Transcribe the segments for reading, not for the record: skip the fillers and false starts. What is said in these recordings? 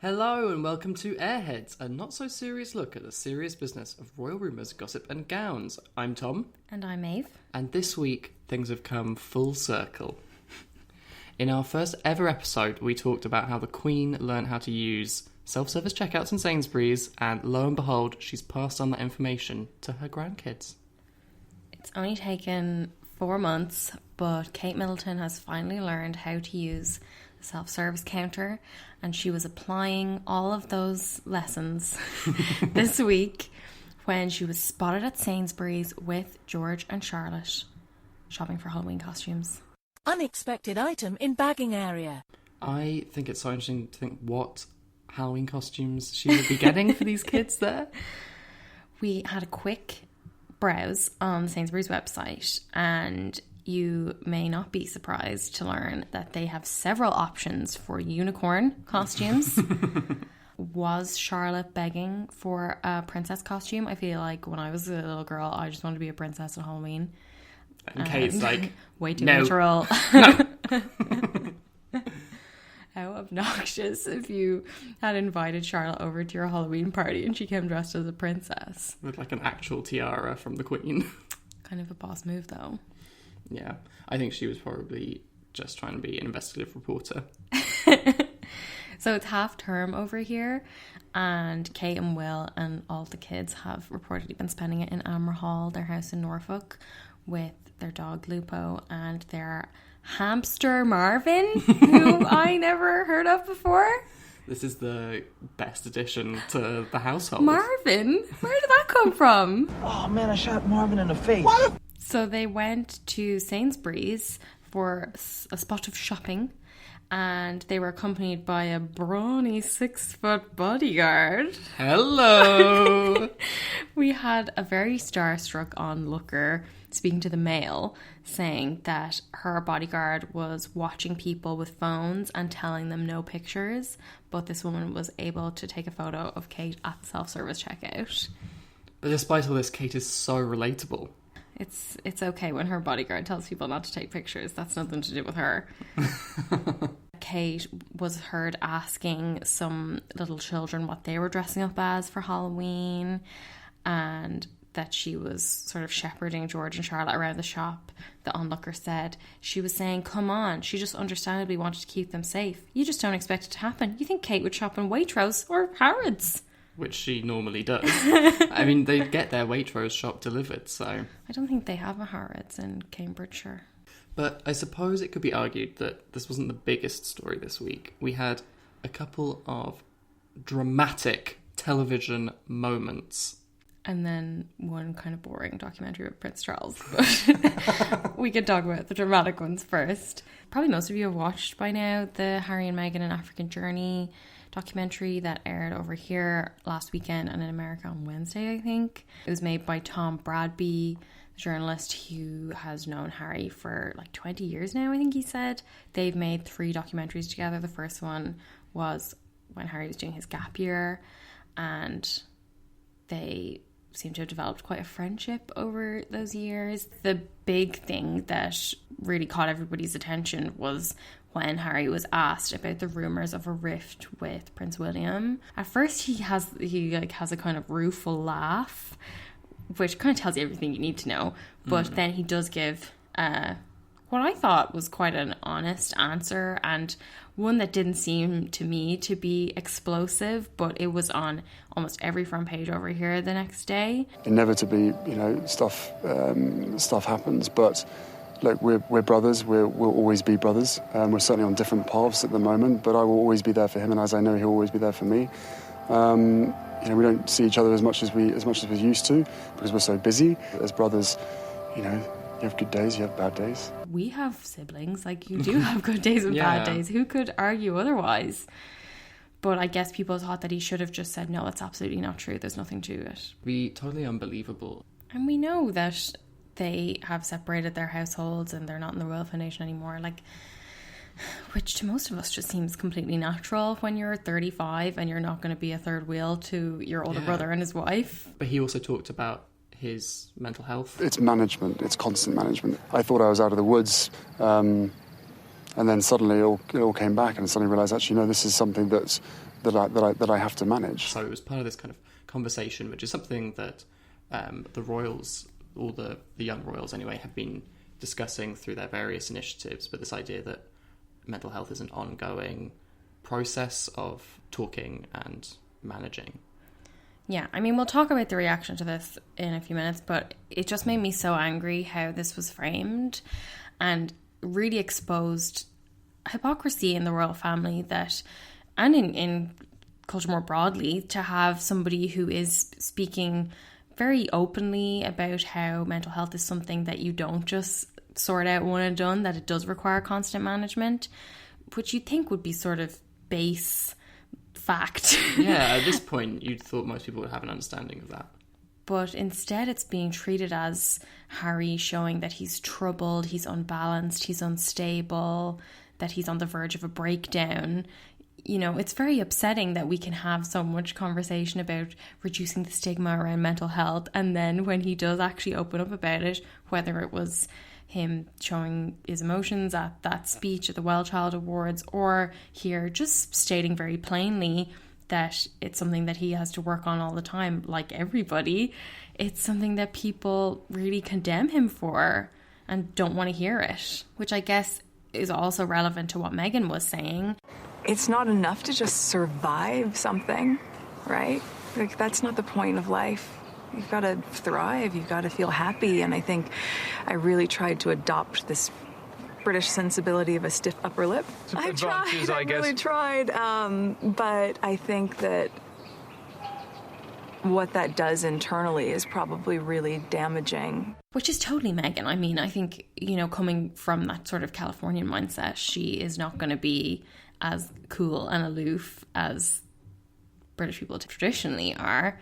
Hello and welcome to Airheads, a not-so-serious look at the serious business of royal rumours, gossip and gowns. I'm Tom. And I'm Maeve. And this week, things have come full circle. In our first ever episode, we talked about how the Queen learned how to use self-service checkouts in Sainsburys, and lo and behold, she's passed on that information to her grandkids. It's only taken 4 months, but Kate Middleton has finally learned how to use the self-service counter, and she was applying all of those lessons this week when she was spotted at Sainsburys with George and Charlotte shopping for Halloween costumes. Unexpected item in bagging area. I think it's so interesting to think what Halloween costumes she would be getting for these kids there. We had a quick browse on the Sainsburys website, and you may not be surprised to learn that they have several options for unicorn costumes. Was Charlotte begging for a princess costume? I feel like when I was a little girl, I just wanted to be a princess on Halloween. And Kate's like, way too no. literal. No. How obnoxious if you had invited Charlotte over to your Halloween party and she came dressed as a princess. With like an actual tiara from the Queen. Kind of a boss move though. Yeah, I think she was probably just trying to be an investigative reporter. So it's half term over here, and Kate and Will and all the kids have reportedly been spending it in Amber Hall, their house in Norfolk, with their dog Lupo and their hamster Marvin, who I never heard of before. This is the best addition to the household. Marvin? Where did that come from? Oh man, I shot Marvin in the face. What? So they went to Sainsbury's for a spot of shopping, and they were accompanied by a brawny 6-foot bodyguard. Hello! We had a very starstruck onlooker speaking to the Mail, saying that her bodyguard was watching people with phones and telling them no pictures, but this woman was able to take a photo of Kate at the self-service checkout. But despite all this, Kate is so relatable. It's okay when her bodyguard tells people not to take pictures. That's nothing to do with her. Kate was heard asking some little children what they were dressing up as for Halloween, and that she was sort of shepherding George and Charlotte around the shop. The onlooker said she was saying, come on, she just understandably wanted to keep them safe. You just don't expect it to happen. You think Kate would shop in Waitrose or Harrods? Which she normally does. I mean, they get their Waitrose shop delivered, so... I don't think they have a Harrods in Cambridgeshire. But I suppose it could be argued that this wasn't the biggest story this week. We had a couple of dramatic television moments. And then one kind of boring documentary with Prince Charles. But we can talk about the dramatic ones first. Probably most of you have watched by now the Harry and Meghan An African Journey documentary that aired over here last weekend and in America on Wednesday, I think. It was made by Tom Bradby, the journalist who has known Harry for like 20 years now, I think he said. They've made 3 documentaries together. The first one was when Harry was doing his gap year, and they seem to have developed quite a friendship over those years. The big thing that really caught everybody's attention was when Harry was asked about the rumours of a rift with Prince William. At first he has a kind of rueful laugh, which kind of tells you everything you need to know. But then he does give what I thought was quite an honest answer, and one that didn't seem to me to be explosive, but it was on almost every front page over here the next day. Inevitably, stuff happens, but look, we're brothers. We'll always be brothers. We're certainly on different paths at the moment, but I will always be there for him, and as I know, he'll always be there for me. We don't see each other as much as we used to because we're so busy. As brothers, you have good days, you have bad days. We have siblings, like you do have good days and bad days. Who could argue otherwise? But I guess people thought that he should have just said, no, that's absolutely not true. There's nothing to it. Be totally unbelievable. And we know that they have separated their households and they're not in the Royal Foundation anymore. Which to most of us just seems completely natural when you're 35 and you're not going to be a third wheel to your older brother and his wife. But he also talked about his mental health. It's management. It's constant management. I thought I was out of the woods, and then suddenly it all came back, and I suddenly realised, actually, no, this is something that that I have to manage. So it was part of this kind of conversation, which is something that the royals, all the young royals anyway, have been discussing through their various initiatives, but this idea that mental health is an ongoing process of talking and managing. Yeah, I mean, we'll talk about the reaction to this in a few minutes, but it just made me so angry how this was framed and really exposed hypocrisy in the royal family, that, and in culture more broadly, to have somebody who is speaking very openly about how mental health is something that you don't just sort out one and done, that it does require constant management, which you'd think would be sort of base fact. Yeah, at this point you'd thought most people would have an understanding of that. But instead it's being treated as Harry showing that he's troubled, he's unbalanced, he's unstable, that he's on the verge of a breakdown. You know, it's very upsetting that we can have so much conversation about reducing the stigma around mental health, and then when he does actually open up about it, whether it was him showing his emotions at that speech at the Well Child Awards, or here just stating very plainly that it's something that he has to work on all the time, like everybody, it's something that people really condemn him for and don't want to hear it, which I guess is also relevant to what Meghan was saying. It's not enough to just survive something, right? Like, that's not the point of life. You've got to thrive, you've got to feel happy, and I think I really tried to adopt this British sensibility of a stiff upper lip. I really tried, but I think that what that does internally is probably really damaging. Which is totally Meghan. I mean, I think, you know, coming from that sort of Californian mindset, she is not going to be as cool and aloof as British people traditionally are.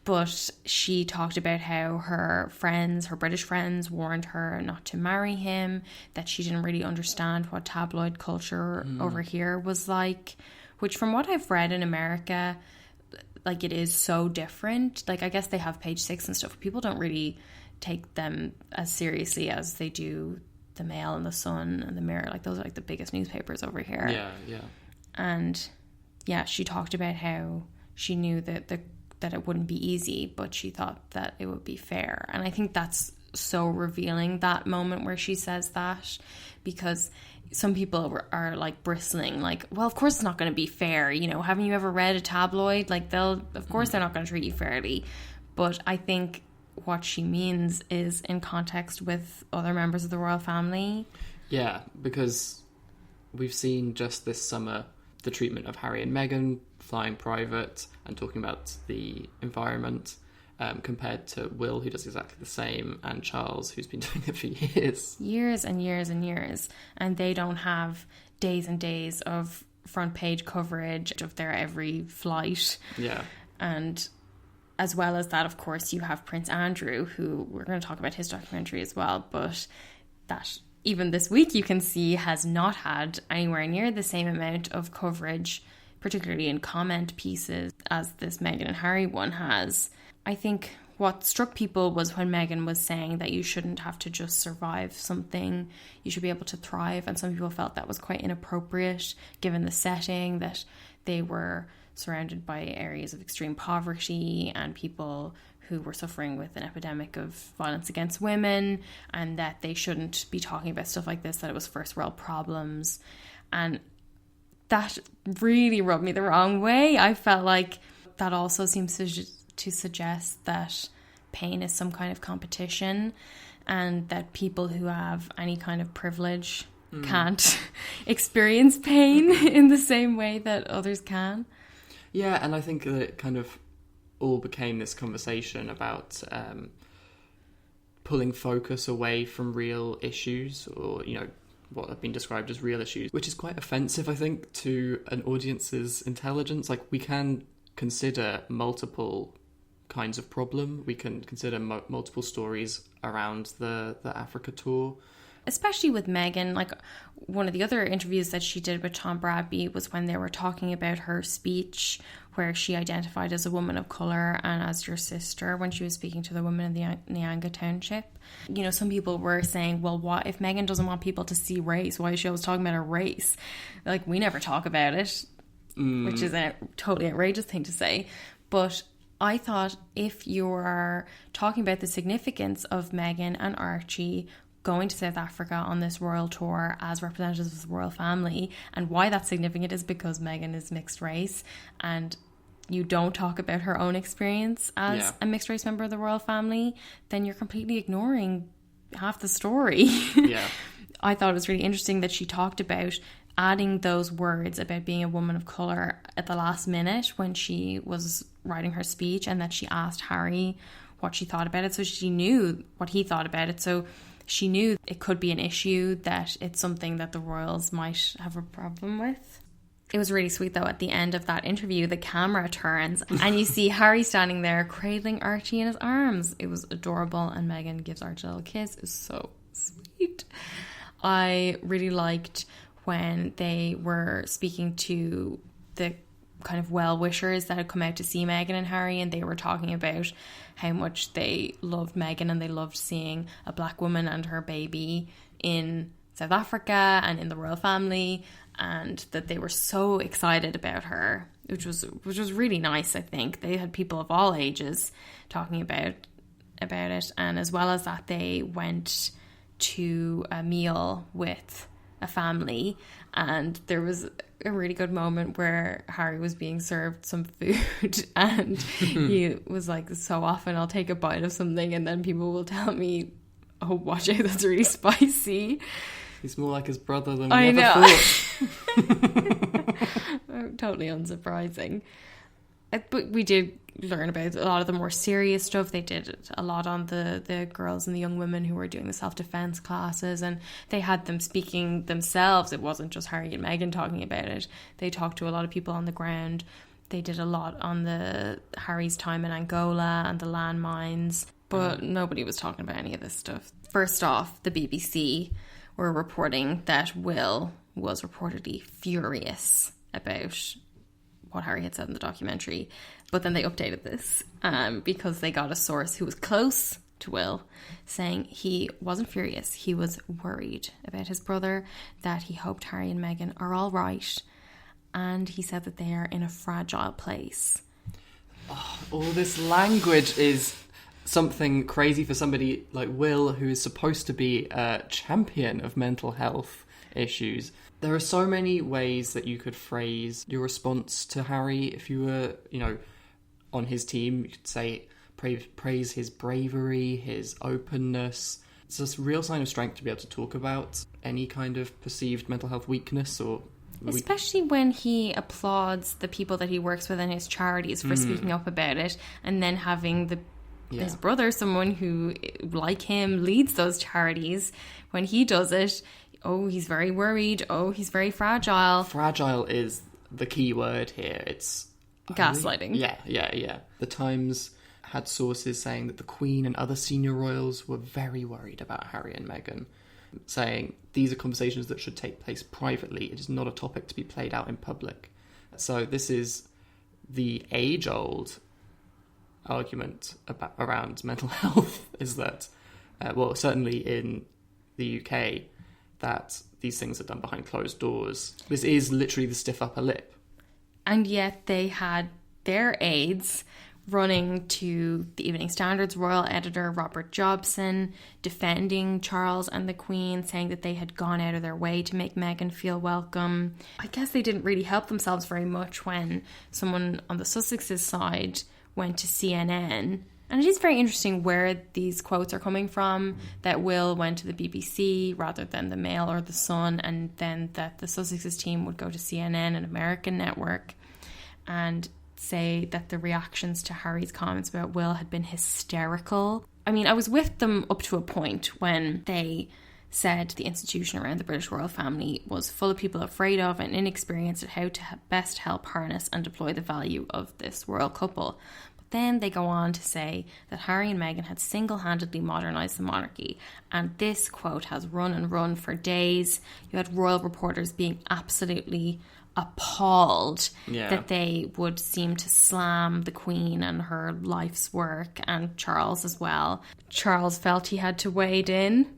But she talked about how her friends, her British friends, warned her not to marry him, that she didn't really understand what tabloid culture over here was like, which from what I've read in America, like, it is so different. Like, I guess they have Page Six and stuff, but people don't really take them as seriously as they do the Mail and the Sun and the Mirror. Like, those are like the biggest newspapers over here. Yeah. And yeah, she talked about how she knew that that it wouldn't be easy, but she thought that it would be fair. And I think that's so revealing, that moment where she says that, because some people are like bristling, like, well, of course it's not going to be fair. You know, haven't you ever read a tabloid? Like, of course they're not going to treat you fairly. But I think what she means is in context with other members of the royal family. Yeah, because we've seen just this summer the treatment of Harry and Meghan flying private and talking about the environment, compared to Will, who does exactly the same, and Charles, who's been doing it for years. Years and years and years. And they don't have days and days of front page coverage of their every flight. Yeah. And as well as that, of course, you have Prince Andrew, who we're going to talk about his documentary as well, but that even this week you can see has not had anywhere near the same amount of coverage, particularly in comment pieces, as this Meghan and Harry one has. I think what struck people was when Meghan was saying that you shouldn't have to just survive something, you should be able to thrive, and some people felt that was quite inappropriate given the setting, that they were surrounded by areas of extreme poverty and people who were suffering with an epidemic of violence against women, and that they shouldn't be talking about stuff like this, that it was first world problems. And that really rubbed me the wrong way. I felt like that also seems to suggest that pain is some kind of competition, and that people who have any kind of privilege can't experience pain in the same way that others can. Yeah, and I think that it kind of all became this conversation about pulling focus away from real issues, or, you know, what have been described as real issues, which is quite offensive, I think, to an audience's intelligence. Like, we can consider multiple kinds of problem. We can consider multiple stories around the Africa tour. Especially with Meghan, like, one of the other interviews that she did with Tom Bradby was when they were talking about her speech where she identified as a woman of colour and as your sister when she was speaking to the women in the Nyanga township. You know, some people were saying, well, what if Meghan doesn't want people to see race? Why is she always talking about her race? Like, we never talk about it. which is a totally outrageous thing to say. But I thought if you're talking about the significance of Meghan and Archie going to South Africa on this royal tour as representatives of the royal family, and why that's significant is because Meghan is mixed race, and you don't talk about her own experience as a mixed race member of the royal family, then you're completely ignoring half the story. Yeah. I thought it was really interesting that she talked about adding those words about being a woman of colour at the last minute when she was writing her speech, and that she asked Harry what she thought about it, so she knew what he thought about it. So she knew it could be an issue, that it's something that the royals might have a problem with. It was really sweet though, at the end of that interview, the camera turns and you see Harry standing there cradling Archie in his arms. It was adorable, and Meghan gives Archie a little kiss. It was so sweet. I really liked when they were speaking to the kind of well-wishers that had come out to see Meghan and Harry, and they were talking about how much they loved Meghan and they loved seeing a black woman and her baby in South Africa and in the royal family, and that they were so excited about her, which was really nice. I think they had people of all ages talking about it, and as well as that, they went to a meal with a family, and there was a really good moment where Harry was being served some food and he was like, so often I'll take a bite of something and then people will tell me, oh, watch out, that's really spicy. He's more like his brother than I we ever know. thought. Totally unsurprising. But we did learn about a lot of the more serious stuff. They did a lot on the girls and the young women who were doing the self-defense classes, and they had them speaking themselves. It wasn't just Harry and Meghan talking about it. They talked to a lot of people on the ground. They did a lot on Harry's time in Angola and the landmines, but nobody was talking about any of this stuff. First off, the BBC were reporting that Will was reportedly furious about what Harry had said in the documentary, but then they updated this because they got a source who was close to Will saying he wasn't furious, he was worried about his brother, that he hoped Harry and Meghan are all right, and he said that they are in a fragile place. All this language is something crazy for somebody like Will, who is supposed to be a champion of mental health issues. There are so many ways that you could phrase your response to Harry. If you were, on his team, you could say, praise his bravery, his openness. It's a real sign of strength to be able to talk about any kind of perceived mental health weakness, or especially when he applauds the people that he works with in his charities for speaking up about it, and then having his brother, someone who, like him, leads those charities, when he does it, oh, he's very worried, oh, he's very fragile. Fragile is the key word here. It's gaslighting. Yeah. The Times had sources saying that the Queen and other senior royals were very worried about Harry and Meghan, saying these are conversations that should take place privately. It is not a topic to be played out in public. So this is the age-old argument around mental health, is that, certainly in the UK, that these things are done behind closed doors. This is literally the stiff upper lip. And yet they had their aides running to the Evening Standard's royal editor, Robert Jobson, defending Charles and the Queen, saying that they had gone out of their way to make Meghan feel welcome. I guess they didn't really help themselves very much when someone on the Sussexes side went to CNN. And it is very interesting where these quotes are coming from, that Will went to the BBC rather than the Mail or the Sun, and then that the Sussexes team would go to CNN, an American network, and say that the reactions to Harry's comments about Will had been hysterical. I mean, I was with them up to a point when they said the institution around the British royal family was full of people afraid of and inexperienced at how to best help harness and deploy the value of this royal couple. Then they go on to say that Harry and Meghan had single-handedly modernised the monarchy, and this quote has run and run for days. You had royal reporters being absolutely appalled that they would seem to slam the Queen and her life's work, and Charles as well. Charles felt he had to wade in.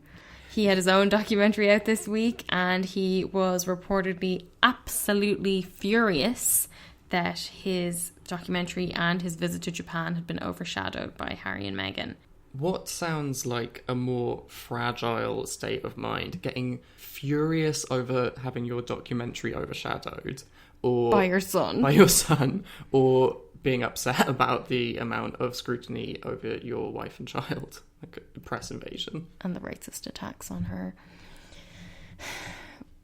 He had his own documentary out this week, and he was reportedly absolutely furious that his documentary and his visit to Japan had been overshadowed by Harry and Meghan. What sounds like a more fragile state of mind? Getting furious over having your documentary overshadowed, or By your son. or being upset about the amount of scrutiny over your wife and child, like a press invasion. And the racist attacks on her.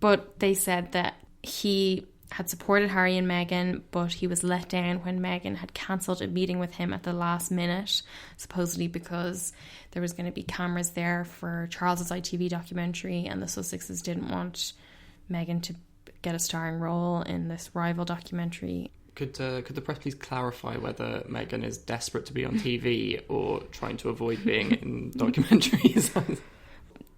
But they said that he had supported Harry and Meghan, but he was let down when Meghan had cancelled a meeting with him at the last minute, supposedly because there was going to be cameras there for Charles's ITV documentary, and the Sussexes didn't want Meghan to get a starring role in this rival documentary. Could the press please clarify whether Meghan is desperate to be on TV or trying to avoid being in documentaries?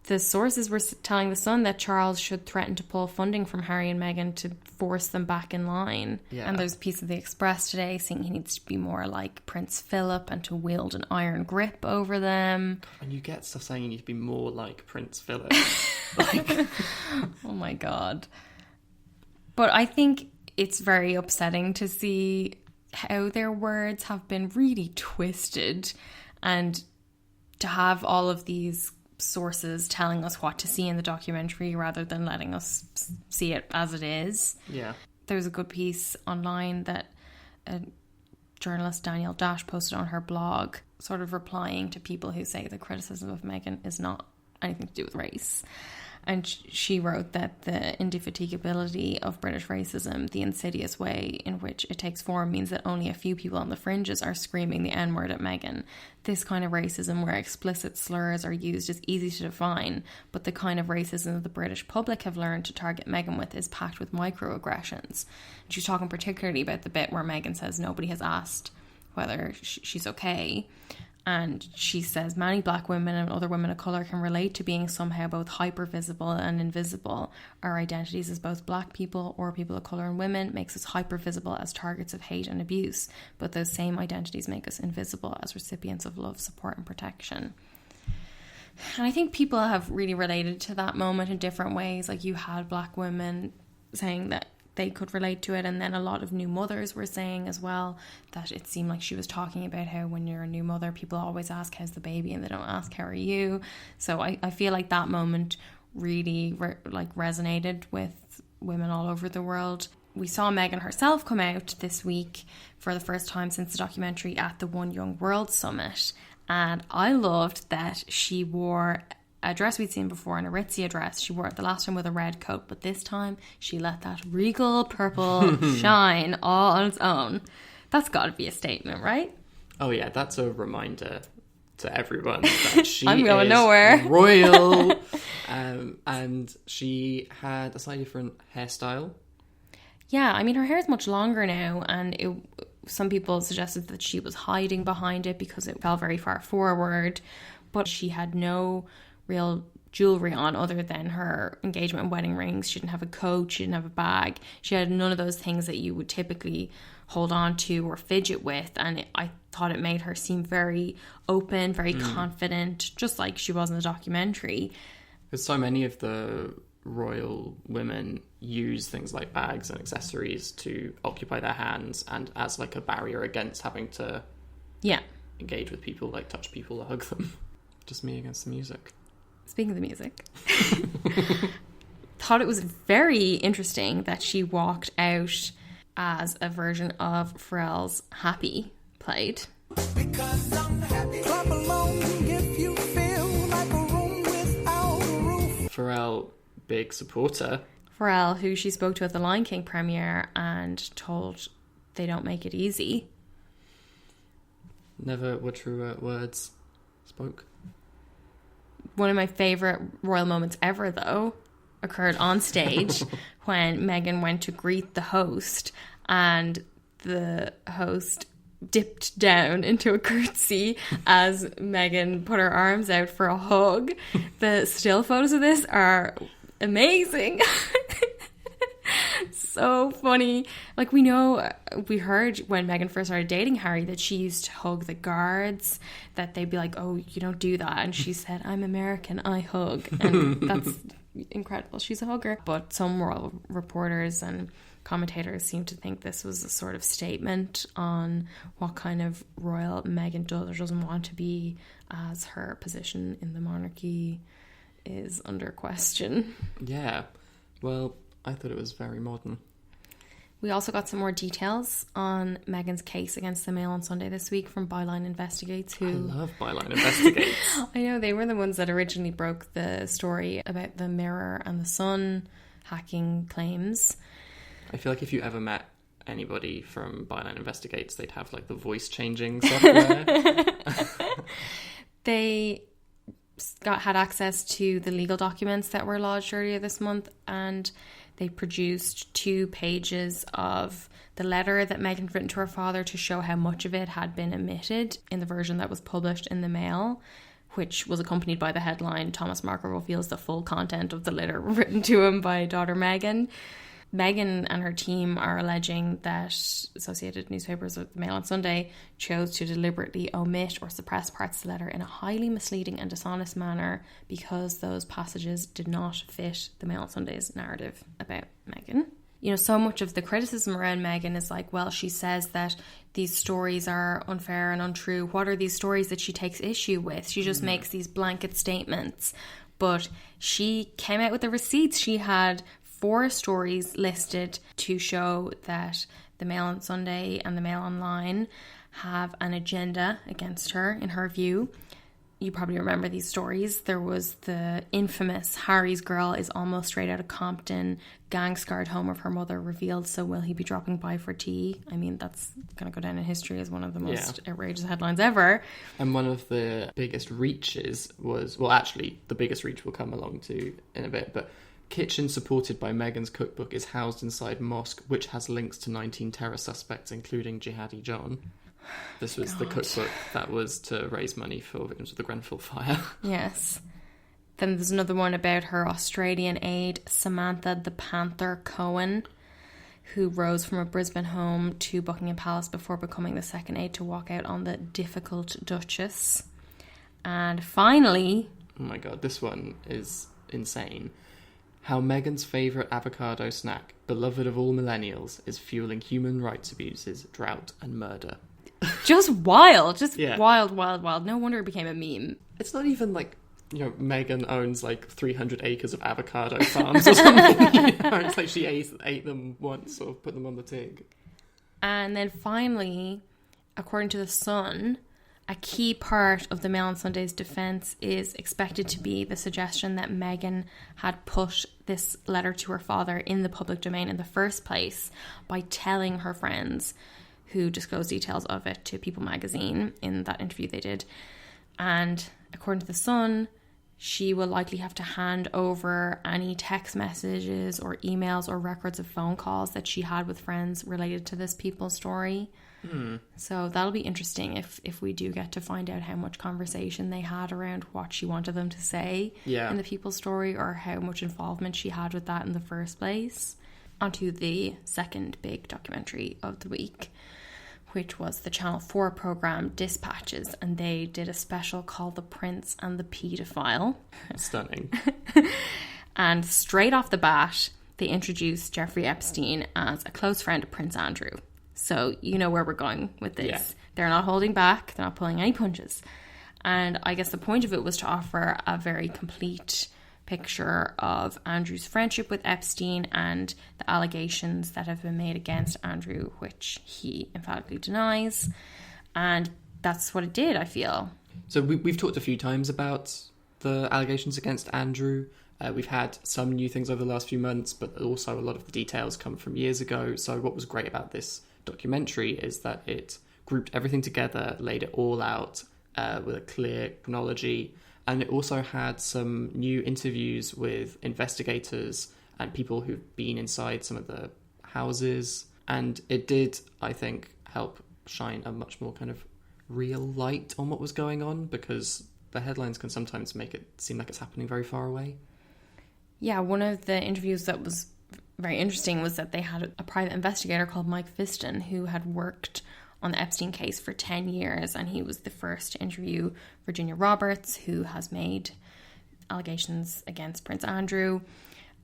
The sources were telling The Sun that Charles should threaten to pull funding from Harry and Meghan to force them back in line. Yeah. And there's a piece of The Express today saying he needs to be more like Prince Philip and to wield an iron grip over them. And you get stuff saying you need to be more like Prince Philip. Oh my God. But I think it's very upsetting to see how their words have been really twisted, and to have all of these sources telling us what to see in the documentary rather than letting us see it as it is. Yeah. There's a good piece online that journalist Danielle Dash posted on her blog, sort of replying to people who say the criticism of Meghan is not anything to do with race. And she wrote that the indefatigability of British racism, the insidious way in which it takes form, means that only a few people on the fringes are screaming the N-word at Meghan. This kind of racism where explicit slurs are used is easy to define, but the kind of racism the British public have learned to target Meghan with is packed with microaggressions. She's talking particularly about the bit where Meghan says nobody has asked whether she's okay. And she says many black women and other women of colour can relate to being somehow both hyper-visible and invisible. Our identities as both black people or people of colour and women makes us hyper-visible as targets of hate and abuse, but those same identities make us invisible as recipients of love, support and protection. And I think people have really related to that moment in different ways. Like, you had black women saying that they could relate to it, and then a lot of new mothers were saying as well that it seemed like she was talking about how when you're a new mother, people always ask how's the baby and they don't ask how are you. So I feel like that moment really resonated with women all over the world. We saw Meghan herself come out this week for the first time since the documentary at the One Young World Summit, and I loved that she wore a dress we'd seen before, an Aritzia dress. She wore it the last time with a red coat, but this time she let that regal purple shine all on its own. That's got to be a statement, right? Oh yeah, that's a reminder to everyone that she I'm going is nowhere. royal. And she had a slightly different hairstyle. Yeah, I mean, her hair is much longer now, and some people suggested that she was hiding behind it because it fell very far forward, but she had no real jewellery on other than her engagement and wedding rings. She didn't have a coat, she didn't have a bag. She had none of those things that you would typically hold on to or fidget with, and I thought it made her seem very open, very confident, just like she was in the documentary. Because so many of the royal women use things like bags and accessories to occupy their hands and as like a barrier against having to engage with people, like touch people or hug them. Just me against the music. Speaking of the music, thought it was very interesting that she walked out as a version of Pharrell's Happy played. Because I'm happy. Clap along if you feel like a room without a roof. Pharrell, big supporter. Pharrell, who she spoke to at the Lion King premiere and told they don't make it easy. Never were truer words spoke. One of my favourite royal moments ever, though, occurred on stage when Meghan went to greet the host, and the host dipped down into a curtsy as Meghan put her arms out for a hug. The still photos of this are amazing. so funny. Like, we heard when Meghan first started dating Harry that she used to hug the guards, that they'd be like, oh, you don't do that. And she said, I'm American, I hug. And that's incredible. She's a hugger. But some royal reporters and commentators seem to think this was a sort of statement on what kind of royal Meghan does or doesn't want to be, as her position in the monarchy is under question. Yeah. Well, I thought it was very modern. We also got some more details on Meghan's case against the Mail on Sunday this week from Byline Investigates. I love Byline Investigates. I know, they were the ones that originally broke the story about the Mirror and the Sun hacking claims. I feel like if you ever met anybody from Byline Investigates, they'd have like the voice changing software. They had access to the legal documents that were lodged earlier this month, and they produced 2 pages of the letter that Meghan had written to her father to show how much of it had been omitted in the version that was published in the Mail, which was accompanied by the headline, Thomas Markle reveals the full content of the letter written to him by daughter Meghan. Meghan and her team are alleging that Associated Newspapers of the Mail on Sunday chose to deliberately omit or suppress parts of the letter in a highly misleading and dishonest manner because those passages did not fit the Mail on Sunday's narrative about Meghan. You know, so much of the criticism around Meghan is like, well, she says that these stories are unfair and untrue. What are these stories that she takes issue with? She just makes these blanket statements. But she came out with the receipts. She had 4 stories listed to show that the Mail on Sunday and the Mail Online have an agenda against her, in her view. You probably remember these stories. There was the infamous Harry's girl is almost straight out of Compton, gang-scarred home of her mother revealed, so will he be dropping by for tea? I mean, that's going to go down in history as one of the most outrageous headlines ever. And one of the biggest reaches was, well, actually, the biggest reach will come along to in a bit, but kitchen supported by Meghan's cookbook is housed inside mosque, which has links to 19 terror suspects, including Jihadi John. This was the cookbook that was to raise money for victims of the Grenfell fire. Yes. Then there's another one about her Australian aide, Samantha the Panther Cohen, who rose from a Brisbane home to Buckingham Palace before becoming the second aide to walk out on the difficult Duchess. And finally... Oh my god, this one is insane. How Meghan's favourite avocado snack, beloved of all millennials, is fueling human rights abuses, drought and murder. Just wild. Wild. No wonder it became a meme. It's not even like, you know, Meghan owns like 300 acres of avocado farms or something. You know? It's like she ate them once or put them on the TIG. And then finally, according to The Sun, a key part of the Mail on Sunday's defence is expected to be the suggestion that Meghan had put this letter to her father in the public domain in the first place by telling her friends, who disclosed details of it to People magazine in that interview they did. And according to The Sun, she will likely have to hand over any text messages or emails or records of phone calls that she had with friends related to this People story. So that'll be interesting if we do get to find out how much conversation they had around what she wanted them to say in the People story, or how much involvement she had with that in the first place. Onto the second big documentary of the week, which was the Channel 4 programme Dispatches, and they did a special called The Prince and the Paedophile. Stunning. And straight off the bat, they introduced Jeffrey Epstein as a close friend of Prince Andrew. So you know where we're going with this. Yeah. They're not holding back. They're not pulling any punches. And I guess the point of it was to offer a very complete picture of Andrew's friendship with Epstein and the allegations that have been made against Andrew, which he emphatically denies. And that's what it did, I feel. So we've talked a few times about the allegations against Andrew. We've had some new things over the last few months, but also a lot of the details come from years ago. So what was great about this documentary is that it grouped everything together, laid it all out with a clear chronology, and it also had some new interviews with investigators and people who've been inside some of the houses, and it did, I think, help shine a much more kind of real light on what was going on, because the headlines can sometimes make it seem like it's happening very far away. Yeah, one of the interviews that was very interesting was that they had a private investigator called Mike Fiston who had worked on the Epstein case for 10 years, and he was the first to interview Virginia Roberts, who has made allegations against Prince Andrew.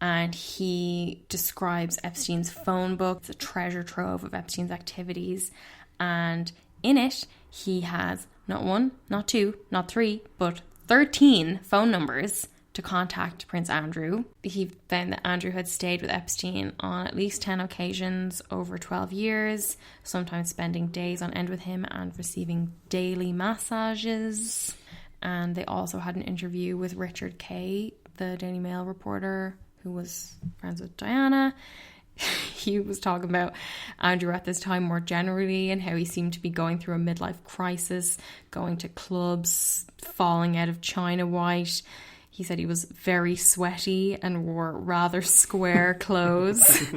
And he describes Epstein's phone book, it's a treasure trove of Epstein's activities, and in it he has not one, not two, not three, but 13 phone numbers to contact Prince Andrew. He found that Andrew had stayed with Epstein on at least 10 occasions over 12 years, sometimes spending days on end with him and receiving daily massages. And they also had an interview with Richard Kay, the Daily Mail reporter who was friends with Diana. He was talking about Andrew at this time more generally and how he seemed to be going through a midlife crisis, going to clubs, falling out of China White. He said he was very sweaty and wore rather square clothes.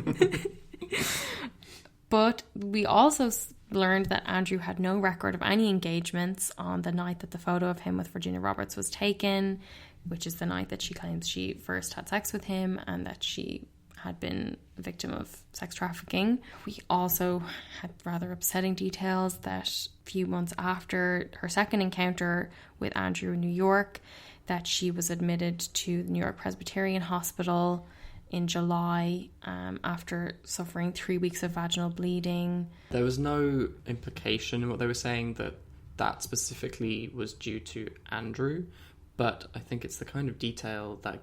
But we also learned that Andrew had no record of any engagements on the night that the photo of him with Virginia Roberts was taken, which is the night that she claims she first had sex with him and that she had been a victim of sex trafficking. We also had rather upsetting details that a few months after her second encounter with Andrew in New York, that she was admitted to the New York Presbyterian Hospital in July after suffering 3 weeks of vaginal bleeding. There was no implication in what they were saying that specifically was due to Andrew, but I think it's the kind of detail that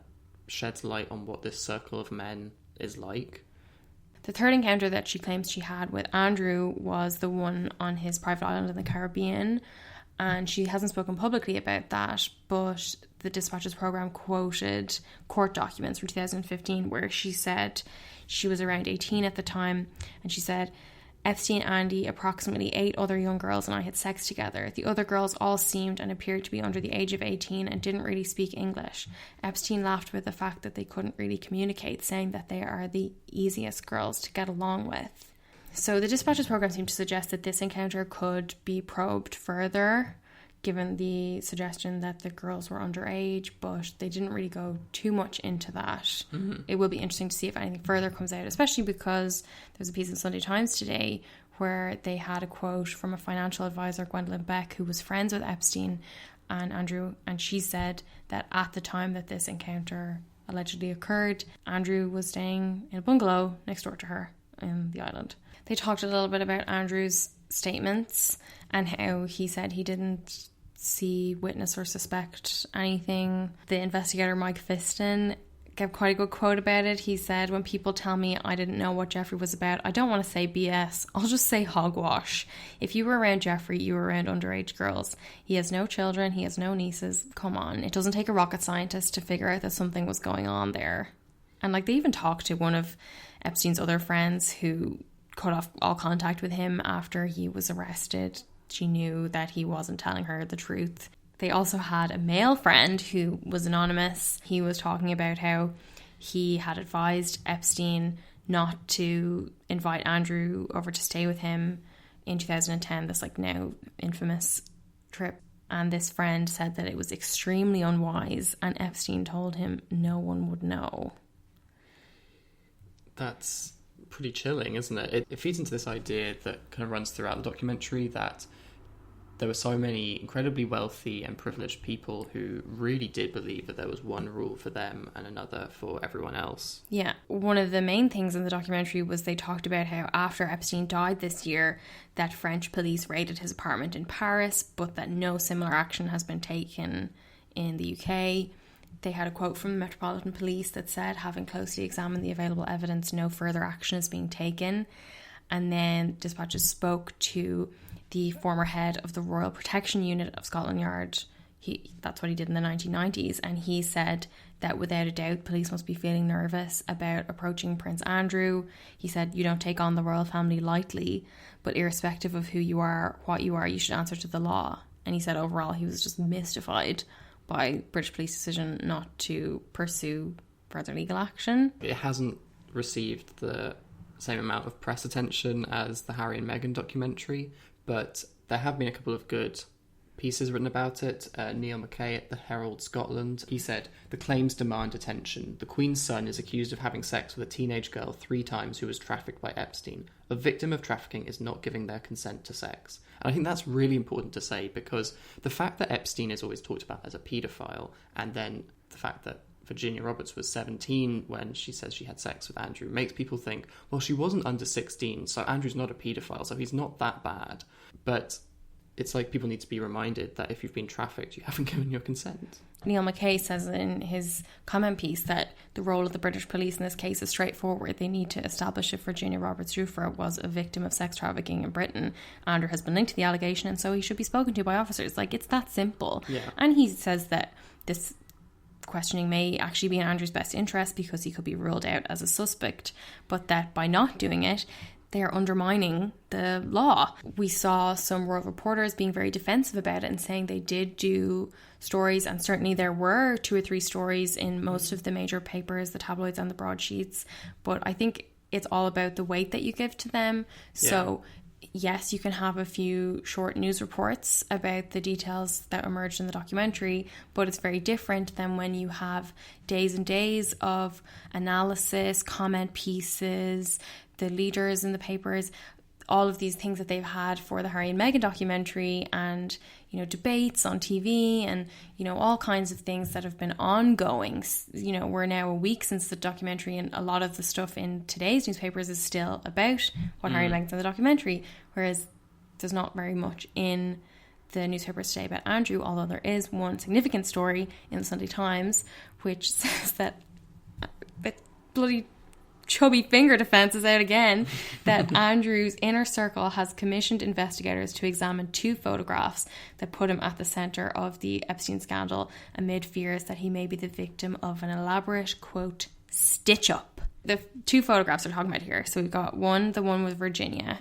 sheds light on what this circle of men is like. The third encounter that she claims she had with Andrew was the one on his private island in the Caribbean, and she hasn't spoken publicly about that, but the Dispatches programme quoted court documents from 2015 where she said she was around 18 at the time, and she said, Epstein, Andy, approximately 8 other young girls and I had sex together. The other girls all seemed and appeared to be under the age of 18 and didn't really speak English. Epstein laughed with the fact that they couldn't really communicate, saying that they are the easiest girls to get along with. So the Dispatches programme seemed to suggest that this encounter could be probed further, given the suggestion that the girls were underage, but they didn't really go too much into that. Mm-hmm. It will be interesting to see if anything further comes out, especially because there's a piece in Sunday Times today where they had a quote from a financial advisor, Gwendolyn Beck, who was friends with Epstein and Andrew, and she said that at the time that this encounter allegedly occurred, Andrew was staying in a bungalow next door to her in the island. They talked a little bit about Andrew's statements and how he said he didn't see, witness or suspect anything. The investigator Mike Fiston gave quite a good quote about it. He said, when people tell me I didn't know what Jeffrey was about, I don't want to say BS, I'll just say hogwash. If you were around Jeffrey, you were around underage girls. He has no children, he has no nieces. Come on, it doesn't take a rocket scientist to figure out that something was going on there. And like, they even talked to one of Epstein's other friends who cut off all contact with him after he was arrested. She knew that he wasn't telling her the truth. They also had a male friend who was anonymous. He was talking about how he had advised Epstein not to invite Andrew over to stay with him in 2010, this like now infamous trip. And this friend said that it was extremely unwise, and Epstein told him no one would know. That's pretty chilling, isn't it? It feeds into this idea that kind of runs throughout the documentary, that there were so many incredibly wealthy and privileged people who really did believe that there was one rule for them and another for everyone else. Yeah. One of the main things in the documentary was they talked about how after Epstein died this year, that French police raided his apartment in Paris, but that no similar action has been taken in the UK. They had a quote from the Metropolitan Police that said, having closely examined the available evidence, no further action is being taken. And then Dispatches spoke to the former head of the Royal Protection Unit of Scotland Yard. That's what he did in the 1990s. And he said that without a doubt, police must be feeling nervous about approaching Prince Andrew. He said, you don't take on the royal family lightly, but irrespective of who you are, what you are, you should answer to the law. And he said overall he was just mystified by British police decision not to pursue further legal action. It hasn't received the same amount of press attention as the Harry and Meghan documentary, but there have been a couple of good pieces written about it. Neil Mackay at the Herald Scotland, he said, "The claims demand attention. The Queen's son is accused of having sex with a teenage girl 3 times who was trafficked by Epstein. A victim of trafficking is not giving their consent to sex." And I think that's really important to say, because the fact that Epstein is always talked about as a paedophile, and then the fact that Virginia Roberts was 17 when she says she had sex with Andrew makes people think, well, she wasn't under 16, so Andrew's not a paedophile, so he's not that bad. But it's like people need to be reminded that if you've been trafficked, you haven't given your consent. Neil Mackay says in his comment piece that the role of the British police in this case is straightforward. They need to establish if Virginia Roberts Giuffre was a victim of sex trafficking in Britain. Andrew has been linked to the allegation, and so he should be spoken to by officers. Like, it's that simple. Yeah. And he says that this questioning may actually be in Andrew's best interest because he could be ruled out as a suspect, but that by not doing it, they are undermining the law. We saw some royal reporters being very defensive about it and saying they did do stories, and certainly there were 2 or 3 stories in most of the major papers, the tabloids and the broadsheets, but I think it's all about the weight that you give to them. Yeah. So yes, you can have a few short news reports about the details that emerged in the documentary, but it's very different than when you have days and days of analysis, comment pieces, the leaders in the papers, all of these things that they've had for the Harry and Meghan documentary, and, you know, debates on TV, and, you know, all kinds of things that have been ongoing. You know, we're now a week since the documentary, and a lot of the stuff in today's newspapers is still about what Harry and Meghan's in the documentary, whereas there's not very much in the newspapers today about Andrew, although there is one significant story in the Sunday Times which says that bloody chubby finger defense is out again, that Andrew's inner circle has commissioned investigators to examine 2 photographs that put him at the centre of the Epstein scandal amid fears that he may be the victim of an elaborate, quote, stitch-up. The 2 photographs we're talking about here. So we've got the one with Virginia.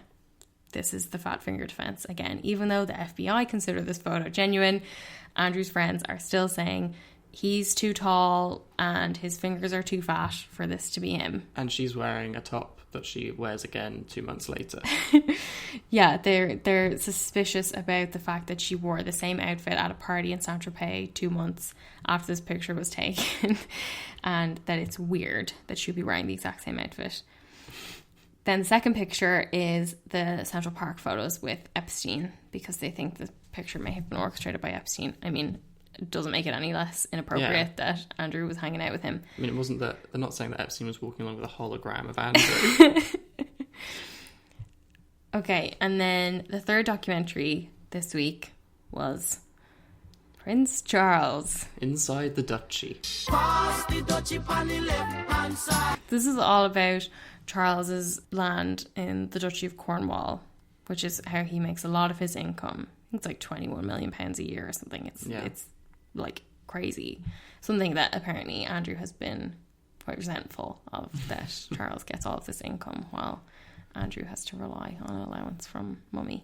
This is the fat finger defense again. Even though the FBI consider this photo genuine, Andrew's friends are still saying he's too tall and his fingers are too fat for this to be him. And she's wearing a top that she wears again 2 months later. Yeah, they're suspicious about the fact that she wore the same outfit at a party in Saint-Tropez 2 months after this picture was taken, and that it's weird that she'd be wearing the exact same outfit. Then the second picture is the Central Park photos with Epstein, because they think the picture may have been orchestrated by Epstein. I mean, it doesn't make it any less inappropriate that Andrew was hanging out with him. I mean, it wasn't that they're not saying that Epstein was walking along with a hologram of Andrew. Okay, and then the third documentary this week was Prince Charles. Inside the Duchy. This is all about Charles's land in the Duchy of Cornwall, which is how he makes a lot of his income. I think it's like £21 million a year or something. It's like crazy. Something that apparently Andrew has been quite resentful of, that Charles gets all of this income while Andrew has to rely on allowance from mummy.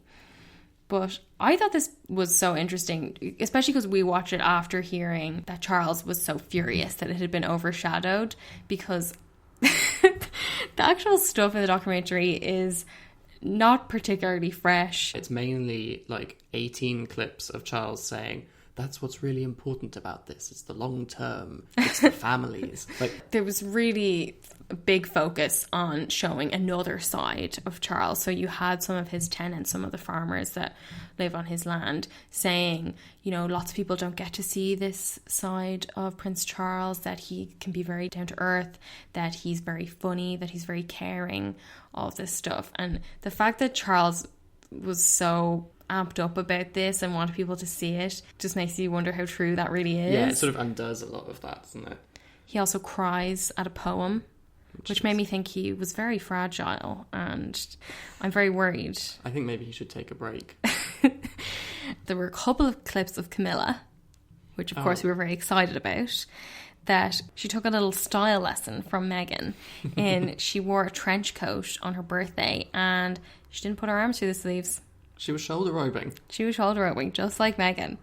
But I thought this was so interesting, especially because we watched it after hearing that Charles was so furious that it had been overshadowed, because the actual stuff in the documentary is not particularly fresh. It's mainly like 18 clips of Charles saying, that's what's really important about this. It's the long term. It's the families. Like, there was really a big focus on showing another side of Charles. So you had some of his tenants, some of the farmers that live on his land, saying, you know, lots of people don't get to see this side of Prince Charles, that he can be very down to earth, that he's very funny, that he's very caring, all of this stuff. And the fact that Charles was so amped up about this and wanted people to see it just makes you wonder how true that really is. Yeah, it sort of undoes a lot of that, doesn't it? He also cries at a poem, which made me think he was very fragile, and I'm very worried. I think maybe he should take a break. There were a couple of clips of Camilla, which of course we were very excited about, that she took a little style lesson from Meghan, and she wore a trench coat on her birthday and she didn't put her arms through the sleeves. She was shoulder robing. She was shoulder robing, just like Meghan.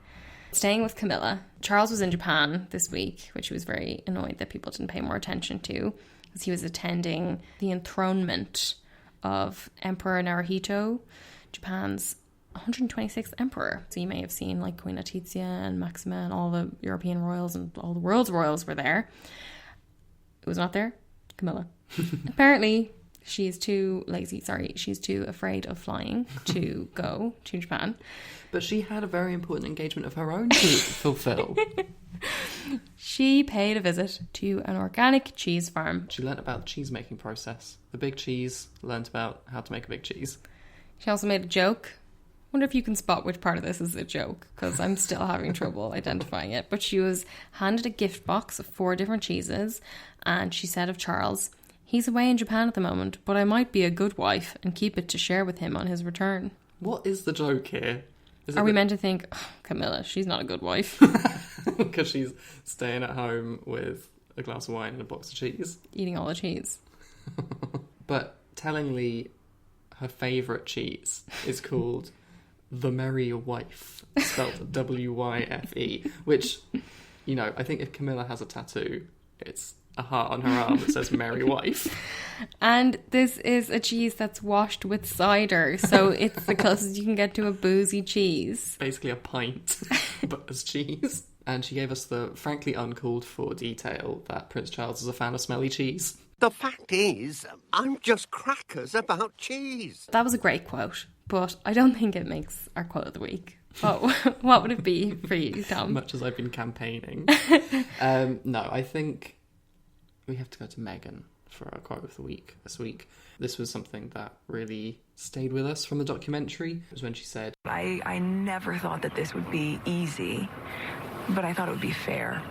Staying with Camilla, Charles was in Japan this week, which he was very annoyed that people didn't pay more attention to, because he was attending the enthronement of Emperor Naruhito, Japan's 126th emperor. So you may have seen like Queen Letizia and Maxima and all the European royals and all the world's royals were there. Who was not there? Camilla. Apparently she's too lazy, she's too afraid of flying to go to Japan. But she had a very important engagement of her own to fulfill. She paid a visit to an organic cheese farm. She learnt about the cheese making process. The big cheese, learnt about how to make a big cheese. She also made a joke. Wonder if you can spot which part of this is a joke, because I'm still having trouble identifying it. But she was handed a gift box of 4 different cheeses, and she said of Charles, "He's away in Japan at the moment, but I might be a good wife and keep it to share with him on his return." What is the joke here? Are we meant to think, oh, Camilla, she's not a good wife? Because she's staying at home with a glass of wine and a box of cheese. Eating all the cheese. But tellingly, her favourite cheese is called The Merry Wife, spelled W-Y-F-E, which, you know, I think if Camilla has a tattoo, it's a heart on her arm that says Merry Wife. And this is a cheese that's washed with cider, so it's the closest you can get to a boozy cheese. Basically a pint, but as cheese. And she gave us the frankly uncalled for detail that Prince Charles is a fan of smelly cheese. The fact is, I'm just crackers about cheese. That was a great quote, but I don't think it makes our quote of the week. Oh, what would it be for you, Tom? Much as I've been campaigning. No, I think we have to go to Meghan for our quote of the week this week. This was something that really stayed with us from the documentary. It was when she said, I never thought that this would be easy, but I thought it would be fair.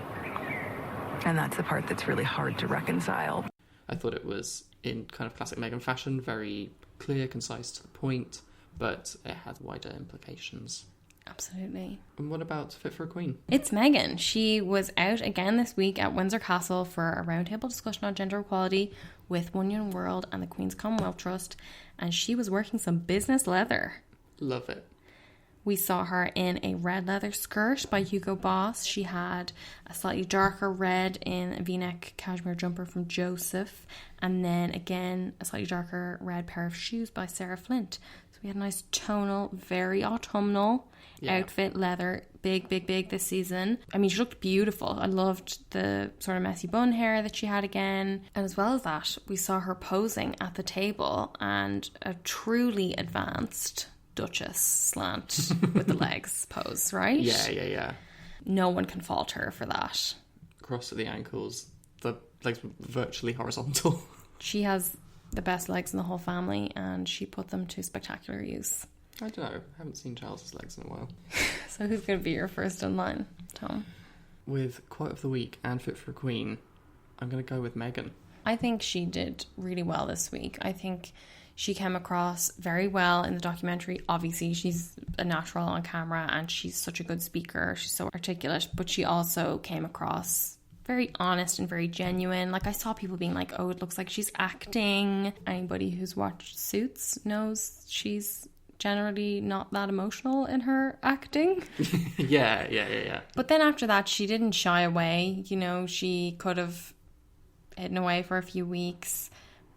And that's the part that's really hard to reconcile. I thought it was, in kind of classic Meghan fashion, very clear, concise, to the point, but it had wider implications. Absolutely. And what about Fit for a Queen? It's Meghan. She was out again this week at Windsor Castle for a roundtable discussion on gender equality with One Young World and the Queen's Commonwealth Trust, and she was working some business leather. Love it. We saw her in a red leather skirt by Hugo Boss. She had a slightly darker red in a v-neck cashmere jumper from Joseph, and then again a slightly darker red pair of shoes by Sarah Flint. So we had a nice tonal, very autumnal outfit, leather, big this season. I mean, she looked beautiful. I loved the sort of messy bun hair that she had again. And as well as that, we saw her posing at the table and a truly advanced Duchess slant with the legs pose, right? Yeah. No one can fault her for that. Cross at the ankles, the legs were virtually horizontal. She has the best legs in the whole family, and she put them to spectacular use. I don't know. I haven't seen Charles's legs in a while. So who's going to be your first in line, Tom? With quote of the week and Fit for a Queen, I'm going to go with Meghan. I think she did really well this week. I think she came across very well in the documentary. Obviously, she's a natural on camera and she's such a good speaker. She's so articulate, but she also came across very honest and very genuine. Like, I saw people being like, oh, it looks like she's acting. Anybody who's watched Suits knows she's generally not that emotional in her acting. Yeah. But then after that, she didn't shy away. You know, she could have hidden away for a few weeks,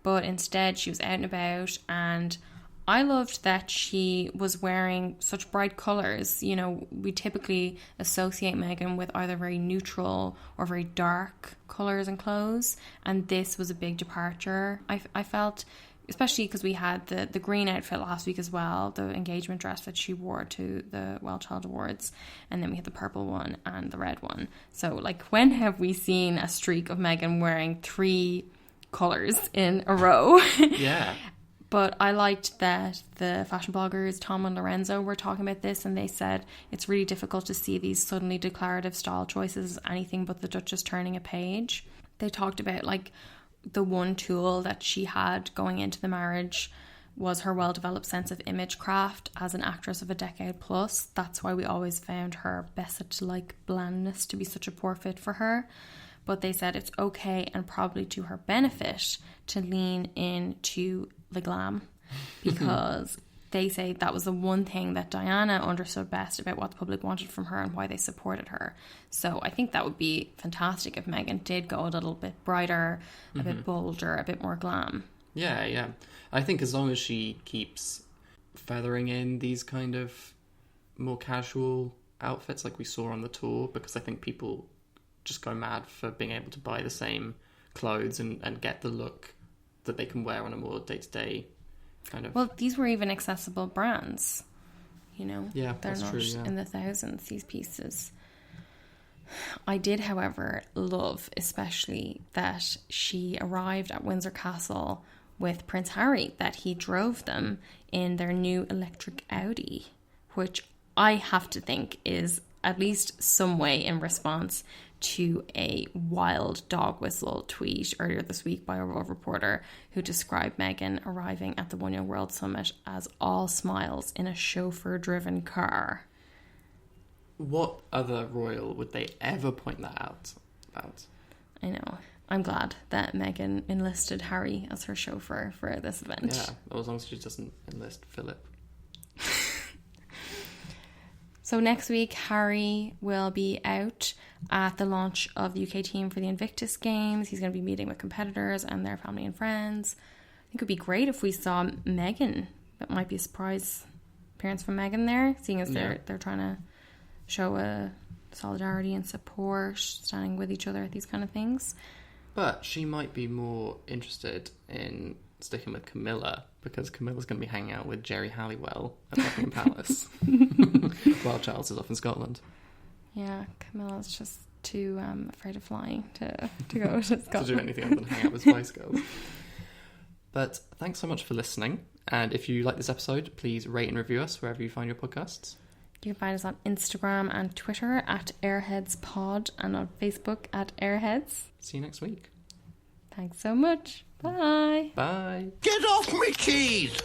but instead she was out and about, and I loved that she was wearing such bright colours. You know, we typically associate Meghan with either very neutral or very dark colours and clothes, and this was a big departure. I felt, especially because we had the green outfit last week as well, the engagement dress that she wore to the Well Child Awards, and then we had the purple one and the red one. So, like, when have we seen a streak of Meghan wearing 3 colours in a row? Yeah. But I liked that the fashion bloggers Tom and Lorenzo were talking about this, and they said it's really difficult to see these suddenly declarative style choices as anything but the Duchess turning a page. They talked about, like, the one tool that she had going into the marriage was her well-developed sense of image craft as an actress of a decade plus. That's why we always found her Bassett-like blandness to be such a poor fit for her. But they said it's okay, and probably to her benefit, to lean into the glam, because they say that was the one thing that Diana understood best about what the public wanted from her and why they supported her. So I think that would be fantastic if Meghan did go a little bit brighter, a bit bolder, a bit more glam. Yeah. I think as long as she keeps feathering in these kind of more casual outfits like we saw on the tour, because I think people just go mad for being able to buy the same clothes and get the look that they can wear on a more day-to-day kind of... Well, these were even accessible brands, Yeah, They're that's not true, yeah. in the thousands, these pieces. I did, however, love especially that she arrived at Windsor Castle with Prince Harry, that he drove them in their new electric Audi, which I have to think is at least some way in response to a wild dog whistle tweet earlier this week by a royal reporter who described Meghan arriving at the One Young World Summit as all smiles in a chauffeur-driven car. What other royal would they ever point that out about? I know. I'm glad that Meghan enlisted Harry as her chauffeur for this event. Yeah, well, as long as she doesn't enlist Philip. So next week, Harry will be out at the launch of the UK team for the Invictus Games. He's going to be meeting with competitors and their family and friends. I think it would be great if we saw Meghan. That might be a surprise appearance from Meghan there, seeing as they're trying to show a solidarity and support, standing with each other at these kind of things. But she might be more interested in sticking with Camilla, because Camilla's going to be hanging out with Jerry Halliwell at Buckingham Palace while Charles is off in Scotland. Yeah, Camilla's just too afraid of flying to go to Scotland. To do anything other than hang out with Spice Girls. But thanks so much for listening. And if you like this episode, please rate and review us wherever you find your podcasts. You can find us on Instagram and Twitter at AirheadsPod and on Facebook at Airheads. See you next week. Thanks so much. Bye. Bye. Get off me keys!